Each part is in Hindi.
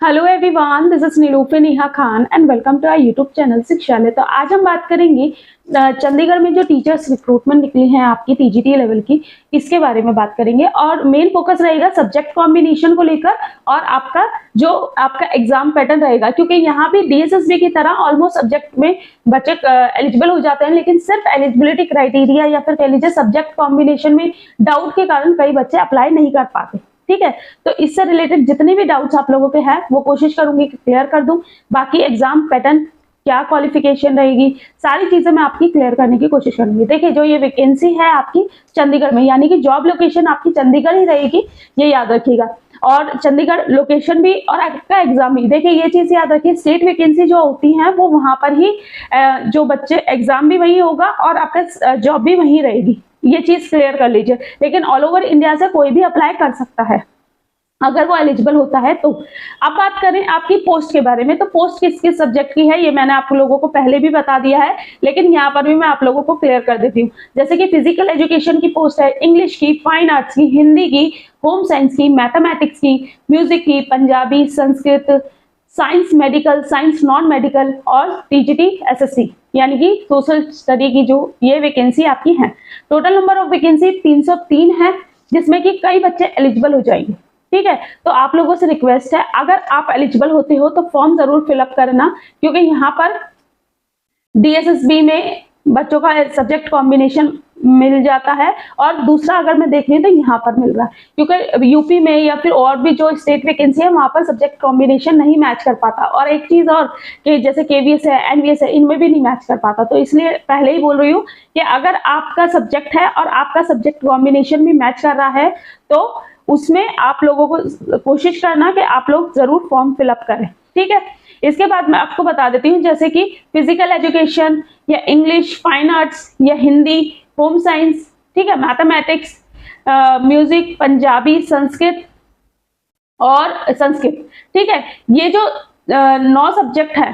Hello everyone, this is Nilufe Neha Khan and welcome to our YouTube channel Shikshalaya. तो आज हम बात करेंगे चंडीगढ़ में जो टीचर्स रिक्रूटमेंट निकली हैं आपकी टीजीटी लेवल की, इसके बारे में बात करेंगे। और मेन फोकस रहेगा सब्जेक्ट कॉम्बिनेशन को लेकर और आपका एग्जाम पैटर्न रहेगा, क्योंकि यहाँ भी डीएसएसबी की तरह ऑलमोस्ट सब्जेक्ट में बच्चे एलिजिबल हो जाते हैं, लेकिन सिर्फ एलिजिबिलिटी क्राइटेरिया या फिर कह लीजिए सब्जेक्ट कॉम्बिनेशन में डाउट के कारण कई बच्चे अप्लाई नहीं कर पाते। ठीक है, तो इससे रिलेटेड जितने भी डाउट्स आप लोगों के हैं वो कोशिश करूंगी कि क्लियर कर दूं। बाकी एग्जाम पैटर्न, क्या क्वालिफिकेशन रहेगी, सारी चीजें मैं आपकी क्लियर करने की कोशिश करूंगी। देखिए, जो ये वैकेंसी है आपकी चंडीगढ़ में, यानी कि जॉब लोकेशन आपकी चंडीगढ़ ही रहेगी, ये याद रखिएगा। और चंडीगढ़ लोकेशन भी और आपका एग्जाम भी, देखिए ये चीज याद रखिए, स्टेट वैकेंसी जो होती है वो वहां पर ही जो बच्चे एग्जाम भी वही होगा और आपका जॉब भी वही रहेगी, ये चीज क्लियर कर लीजिए। लेकिन ऑल ओवर इंडिया से कोई भी अप्लाई कर सकता है अगर वो एलिजिबल होता है तो। अब बात करें आपकी पोस्ट के बारे में, तो पोस्ट किस किस सब्जेक्ट की है ये मैंने आप लोगों को पहले भी बता दिया है, लेकिन यहाँ पर भी मैं आप लोगों को क्लियर कर देती हूँ। जैसे कि फिजिकल एजुकेशन की पोस्ट है, इंग्लिश की, फाइन आर्ट्स की, हिंदी की, होम साइंस की, मैथमेटिक्स की, म्यूजिक की, Punjabi, Sanskrit, science medical, science non medical और टीजीटी एसएससी यानी कि सोशल स्टडी की जो ये वैकेंसी आपकी है। टोटल नंबर ऑफ वैकेंसी 303 है, जिसमें कि कई बच्चे एलिजिबल हो जाएंगे। ठीक है, तो आप लोगों से रिक्वेस्ट है, अगर आप एलिजिबल होते हो तो फॉर्म जरूर फिलअप करना, क्योंकि यहाँ पर डीएसएसबी में बच्चों का सब्जेक्ट कॉम्बिनेशन मिल जाता है। और दूसरा अगर मैं देख रही तो यहाँ पर मिल रहा है, क्योंकि यूपी में या फिर और भी जो स्टेट वैकेंसी है वहां पर सब्जेक्ट कॉम्बिनेशन नहीं मैच कर पाता। और एक चीज और कि जैसे केवीएस है, एनवीएस है, इनमें भी नहीं मैच कर पाता। तो इसलिए पहले ही बोल रही हूँ कि अगर आपका सब्जेक्ट है और आपका सब्जेक्ट कॉम्बिनेशन भी मैच कर रहा है तो उसमें आप लोगों को कोशिश करना कि आप लोग जरूर फॉर्म फिलअप करें। ठीक है, इसके बाद मैं आपको बता देती हूँ, जैसे कि फिजिकल एजुकेशन या इंग्लिश, फाइन आर्ट्स या हिंदी, होम साइंस, ठीक है, मैथमेटिक्स, म्यूजिक, पंजाबी, संस्कृत और संस्कृत। ठीक है, ये जो 9 सब्जेक्ट है,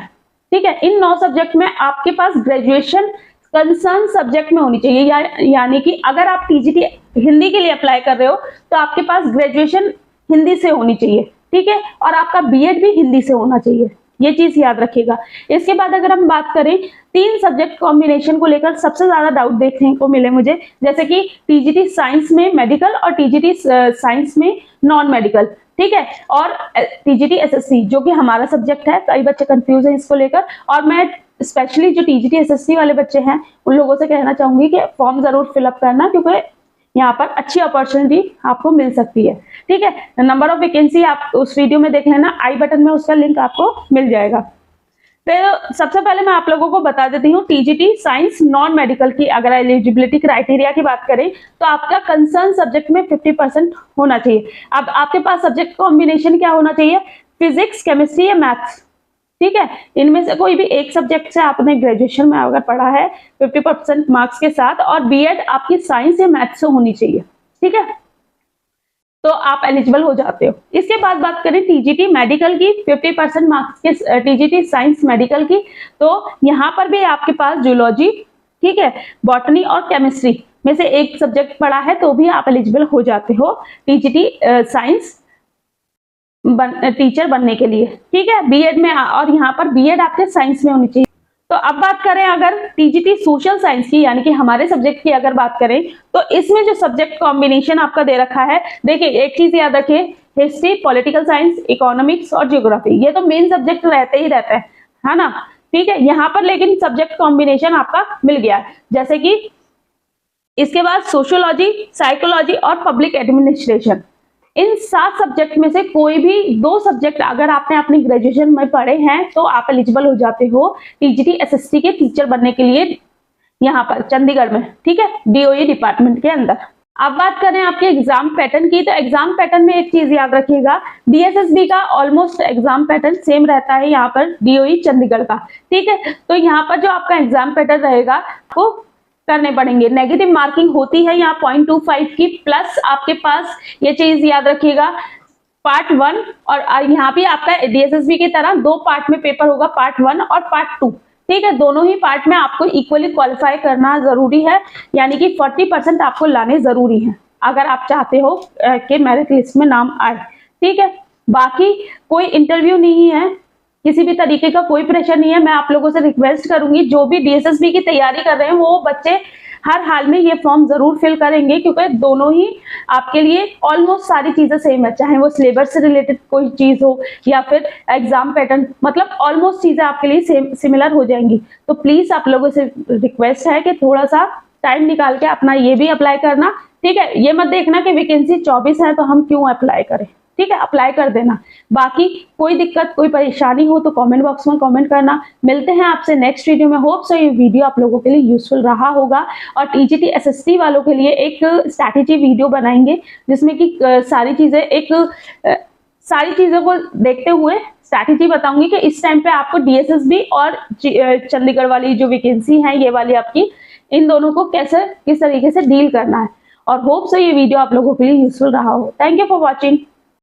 ठीक है, इन 9 सब्जेक्ट में आपके पास ग्रेजुएशन कंसर्न सब्जेक्ट में होनी चाहिए, यानी कि अगर आप टीजीटी हिंदी के लिए अप्लाई कर रहे हो तो आपके पास ग्रेजुएशन हिंदी से होनी चाहिए। ठीक है, और आपका बीएड भी हिंदी से होना चाहिए, ये चीज याद रखिएगा। इसके बाद अगर हम बात करें 3 सब्जेक्ट कॉम्बिनेशन को लेकर सबसे ज्यादा डाउट देखने को मिले मुझे, जैसे कि टीजीटी साइंस में मेडिकल और टीजीटी साइंस में नॉन मेडिकल। ठीक है, और टीजीटी एसएससी जो कि हमारा सब्जेक्ट है, कई बच्चे कंफ्यूज हैं इसको लेकर। और मैं स्पेशली जो टीजीटी एसएससी वाले बच्चे हैं उन लोगों से कहना चाहूंगी कि फॉर्म जरूर फिलअप करना, क्योंकि यहाँ पर अच्छी अपॉर्चुनिटी आपको मिल सकती है। ठीक है, नंबर ऑफ वैकेंसी आप उस वीडियो में देख लेना, आई बटन में उसका लिंक आपको मिल जाएगा। तो सबसे पहले मैं आप लोगों को बता देती हूँ टीजीटी साइंस नॉन मेडिकल की अगर एलिजिबिलिटी क्राइटेरिया की बात करें तो आपका कंसर्न सब्जेक्ट में 50% होना चाहिए। अब आपके पास सब्जेक्ट कॉम्बिनेशन क्या होना चाहिए, फिजिक्स, केमिस्ट्री या मैथ्स। ठीक है, इनमें से कोई भी एक सब्जेक्ट से आपने ग्रेजुएशन में अगर पढ़ा है 50% मार्क्स के साथ, और बीएड आपकी साइंस या मैथ्स से होनी चाहिए। ठीक है, तो आप एलिजिबल हो जाते हो। इसके बाद बात करें टीजीटी मेडिकल की, 50% मार्क्स के टीजीटी साइंस मेडिकल की, तो यहाँ पर भी आपके पास जूलॉजी, ठीक है, बॉटनी और केमिस्ट्री में से एक सब्जेक्ट पढ़ा है तो भी आप एलिजिबल हो जाते हो टीजीटी साइंस टीचर बनने के लिए। ठीक है, बीएड में, और यहाँ पर बीएड आपके साइंस में होनी चाहिए। तो अब बात करें अगर टीजीटी सोशल साइंस की, यानी कि हमारे सब्जेक्ट की अगर बात करें तो इसमें जो सब्जेक्ट कॉम्बिनेशन आपका दे रखा है, देखिए एक चीज याद रखिए, हिस्ट्री, पॉलिटिकल साइंस, इकोनॉमिक्स और जियोग्राफी, ये तो मेन सब्जेक्ट रहते ही रहते हैं, है ना। ठीक है, यहाँ पर लेकिन सब्जेक्ट कॉम्बिनेशन आपका मिल गया है, जैसे कि इसके बाद सोशियोलॉजी, साइकोलॉजी और पब्लिक एडमिनिस्ट्रेशन। इन 7 सब्जेक्ट में से कोई भी 2 सब्जेक्ट अगर आपने अपनी ग्रेजुएशन में पढ़े हैं तो आप एलिजिबल हो जाते हो टीजीटी एसएससी के टीचर बनने के लिए यहाँ पर चंडीगढ़ में। ठीक है, डीओई डिपार्टमेंट के अंदर। अब बात करें आपके एग्जाम पैटर्न की, तो एग्जाम पैटर्न में एक चीज याद रखिएगा, डीएसएसबी का ऑलमोस्ट एग्जाम पैटर्न सेम रहता है यहाँ पर डीओई चंडीगढ़ का। ठीक है, तो यहाँ पर जो आपका एग्जाम पैटर्न रहेगा वो करने पड़ेंगे। नेगेटिव मार्किंग होती है यहाँ 0.25 की, प्लस आपके पास ये चीज याद रखिएगा पार्ट 1, और यहाँ भी आपका डीएसएसबी की तरह 2 पार्ट में पेपर होगा, पार्ट 1 और पार्ट 2। ठीक है, दोनों ही पार्ट में आपको इक्वली क्वालिफाई करना जरूरी है, यानी कि 40% आपको लाने जरूरी है अगर आप चाहते हो कि मेरिट लिस्ट में नाम आए। ठीक है, बाकी कोई इंटरव्यू नहीं है, किसी भी तरीके का कोई प्रेशर नहीं है। मैं आप लोगों से रिक्वेस्ट करूंगी जो भी डीएसएसबी की तैयारी कर रहे हैं वो बच्चे हर हाल में ये फॉर्म जरूर फिल करेंगे, क्योंकि दोनों ही आपके लिए ऑलमोस्ट सारी चीजें सेम है, चाहे वो सिलेबस से रिलेटेड कोई चीज हो या फिर एग्जाम पैटर्न, मतलब ऑलमोस्ट चीजें आपके लिए सेम सिमिलर हो जाएंगी। तो प्लीज आप लोगों से रिक्वेस्ट है कि थोड़ा सा टाइम निकाल के अपना ये भी अप्लाई करना, ठीक है। ये मत देखना कि वैकेंसी 24 है तो हम क्यों अप्लाई करें, ठीक है, अप्लाई कर देना। बाकी कोई दिक्कत कोई परेशानी हो तो कमेंट बॉक्स में कमेंट करना। मिलते हैं आपसे नेक्स्ट वीडियो में। होप सो ये वीडियो आप लोगों के लिए यूजफुल रहा होगा। और टीजीटी एसएसटी वालों के लिए एक स्ट्रैटेजी वीडियो बनाएंगे जिसमें कि सारी चीजों को देखते हुए स्ट्रैटेजी बताऊंगी कि इस टाइम पे आपको डीएसएसबी और चंडीगढ़ वाली जो वैकेंसी है ये वाली आपकी, इन दोनों को किस तरीके से डील करना है। और होप सो ये वीडियो आप लोगों के लिए यूजफुल रहा हो। Thank you for watching.